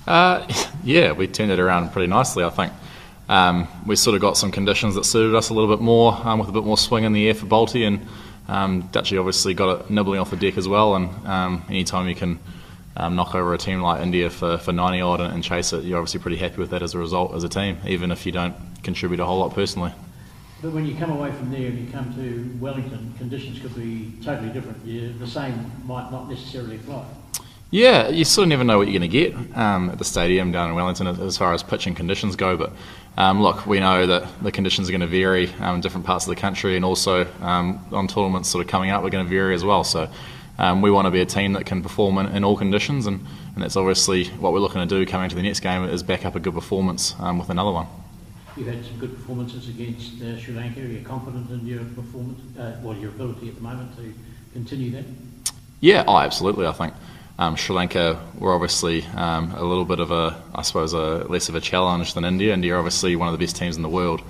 Yeah, we turned it around pretty nicely, I think. We sort of got some conditions that suited us a little bit more, with a bit more swing in the air for Balti, and Dutchy obviously got it nibbling off the deck as well, and anytime you can knock over a team like India for 90 odd and chase it, you're obviously pretty happy with that as a result as a team, even if you don't contribute a whole lot personally. But when you come away from there and you come to Wellington, conditions could be totally different. The same might not necessarily apply. Yeah, you sort of never know what you're going to get at the stadium down in Wellington as far as pitching conditions go, but look, we know that the conditions are going to vary in different parts of the country, and also on tournaments sort of coming up are going to vary as well. So we want to be a team that can perform in all conditions, and that's obviously what we're looking to do coming to the next game, is back up a good performance with another one. You've had some good performances against Sri Lanka. Are you confident in your performance, your ability at the moment to continue that? Yeah, absolutely, I think. Sri Lanka were obviously a little bit of less of a challenge than India. India are obviously one of the best teams in the world.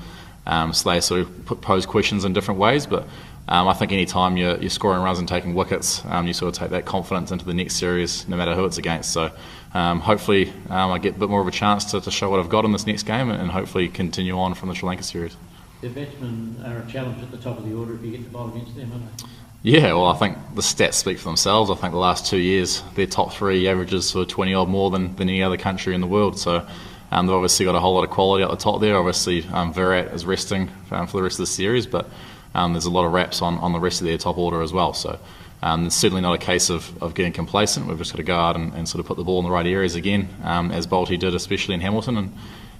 So they sort of pose questions in different ways, but I think any time you're scoring runs and taking wickets, you sort of take that confidence into the next series, no matter who it's against. So hopefully I get a bit more of a chance to show what I've got in this next game, and hopefully continue on from the Sri Lanka series. The batsmen are a challenge at the top of the order if you get to bowl against them, aren't they? Yeah, well, I think the stats speak for themselves. I think the last 2 years, their top three averages for 20 odd more than any other country in the world. So they've obviously got a whole lot of quality at the top there. Obviously, Virat is resting for the rest of the series, but there's a lot of raps on the rest of their top order as well. So it's certainly not a case of getting complacent. We've just got to go out and sort of put the ball in the right areas again, as Balti did, especially in Hamilton.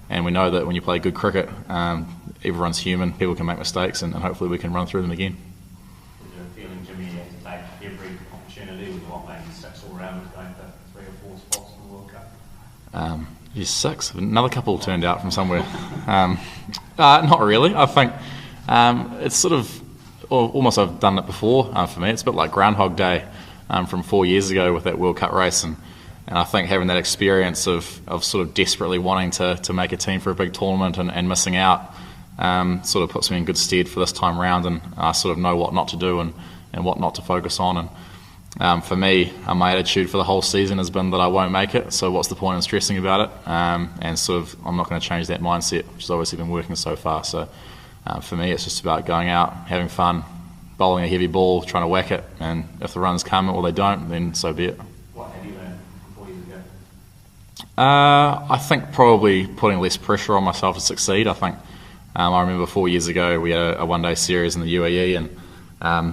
And we know that when you play good cricket, everyone's human. People can make mistakes, and hopefully we can run through them again. Jimmy, you have to take every opportunity with what maybe 6 all-rounders going for 3 or 4 spots in the World Cup? Yes, 6. Another couple turned out from somewhere. Not really. I think it's sort of almost I've done it before for me. It's a bit like Groundhog Day from 4 years ago with that World Cup race, and I think having that experience of sort of desperately wanting to make a team for a big tournament and missing out sort of puts me in good stead for this time round, and I sort of know what not to do and what not to focus on. And for me, my attitude for the whole season has been that I won't make it, so what's the point in stressing about it? And sort of I'm not going to change that mindset, which has obviously been working so far. So for me, it's just about going out, having fun, bowling a heavy ball, trying to whack it, and if the runs come or they don't, then so be it. What have you learned from 4 years ago? I think probably putting less pressure on myself to succeed. I think I remember 4 years ago we had a one-day series in the UAE, and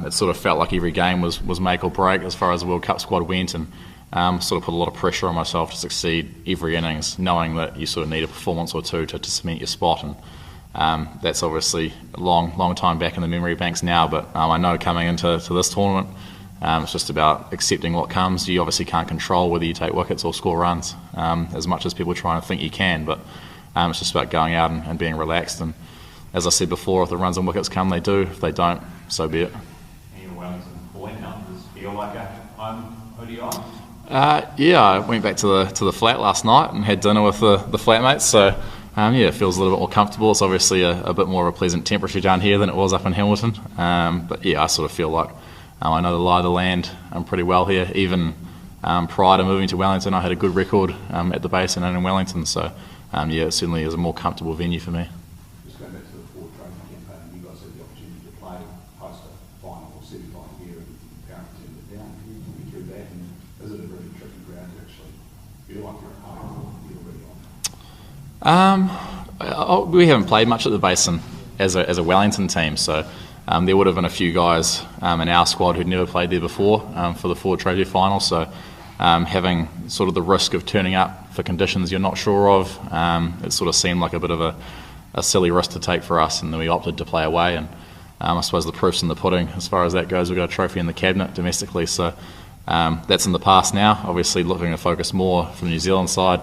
it sort of felt like every game was make or break as far as the World Cup squad went, and sort of put a lot of pressure on myself to succeed every innings, knowing that you sort of need a performance or two to cement your spot. And that's obviously a long time back in the memory banks now, but I know coming into this tournament, it's just about accepting what comes. You obviously can't control whether you take wickets or score runs, as much as people try and think you can, but it's just about going out and being relaxed. And as I said before, if the runs and wickets come, they do. If they don't, so be it. You're Wellington boy now. Does it feel like a home ODI? Yeah, I went back to the flat last night and had dinner with the flatmates. So yeah, it feels a little bit more comfortable. It's obviously a bit more of a pleasant temperature down here than it was up in Hamilton. But yeah, I sort of feel like I know the lie of the land pretty well here. Even prior to moving to Wellington, I had a good record at the basin and in Wellington. So yeah, it certainly is a more comfortable venue for me. Going back to the Ford Trophy campaign, you guys had the opportunity to play post a final or semi-final here, and apparently turned it down. Can you talk me through that? And is it a really tricky ground to actually feel like you're at home or you're already on? We haven't played much at the basin as a Wellington team, so there would have been a few guys in our squad who'd never played there before for the Ford Trophy final. So having sort of the risk of turning up for conditions you're not sure of, it sort of seemed like a bit of a silly risk to take for us, and then we opted to play away. And I suppose the proof's in the pudding as far as that goes. We've got a trophy in the cabinet domestically, so that's in the past now. Obviously looking to focus more from the New Zealand side.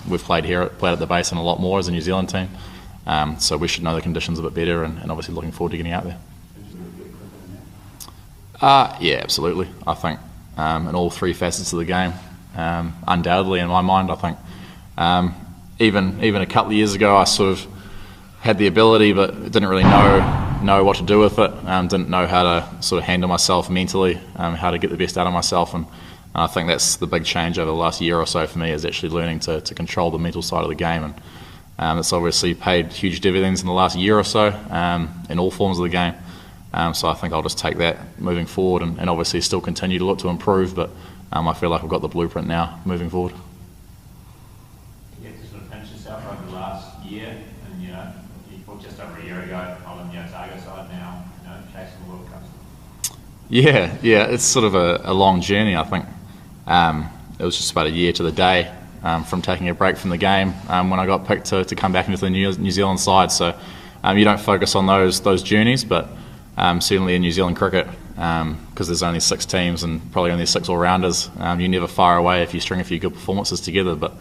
We've played at the basin a lot more as a New Zealand team, so we should know the conditions a bit better, and obviously looking forward to getting out there. Yeah, absolutely. I think in all three facets of the game, undoubtedly in my mind, I think even a couple of years ago I sort of had the ability but didn't really know what to do with it, didn't know how to sort of handle myself mentally, how to get the best out of myself, and And I think that's the big change over the last year or so for me, is actually learning to control the mental side of the game. And it's obviously paid huge dividends in the last year or so in all forms of the game. So I think I'll just take that moving forward and obviously still continue to look to improve, but I feel like I've got the blueprint now moving forward. You have to sort of pinch yourself over the last year, and you put just over a year ago on the Otago side now, chasing the World Cup. Yeah, it's sort of a long journey. I think it was just about a year to the day from taking a break from the game when I got picked to come back into the New Zealand side. So you don't focus on those journeys, but certainly in New Zealand cricket, because there's only 6 teams and probably only 6 all-rounders, you're never far away if you string a few good performances together. But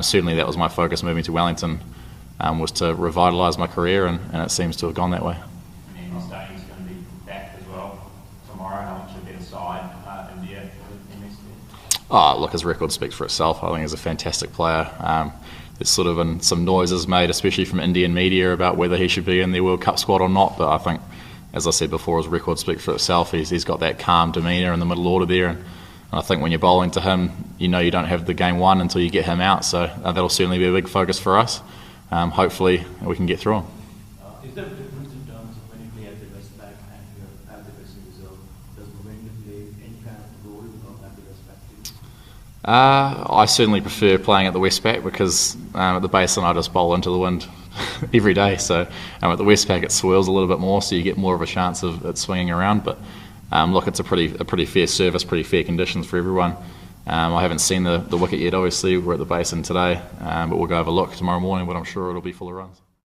certainly that was my focus moving to Wellington, was to revitalise my career, and it seems to have gone that way. And then Staying's going to be back as well tomorrow. How much a better side India with MSD? Oh, look, his record speaks for itself. I think he's a fantastic player. There's sort of been some noises made, especially from Indian media, about whether he should be in the World Cup squad or not, but I think, as I said before, his record speaks for itself. He's got that calm demeanour in the middle order there, and I think when you're bowling to him, you don't have the game won until you get him out, so that'll certainly be a big focus for us. Hopefully we can get through him. Is there a difference in terms of when you play at the West Pack and you're at the Western Reserve? Does the wind play any kind of role at the West Pack team? I certainly prefer playing at the Westpac, because at the Basin I just bowl into the wind every day. So at the Westpac it swirls a little bit more, so you get more of a chance of it swinging around. But look, it's a pretty fair service, pretty fair conditions for everyone. I haven't seen the wicket yet. Obviously, we're at the Basin today, but we'll go have a look tomorrow morning. But I'm sure it'll be full of runs.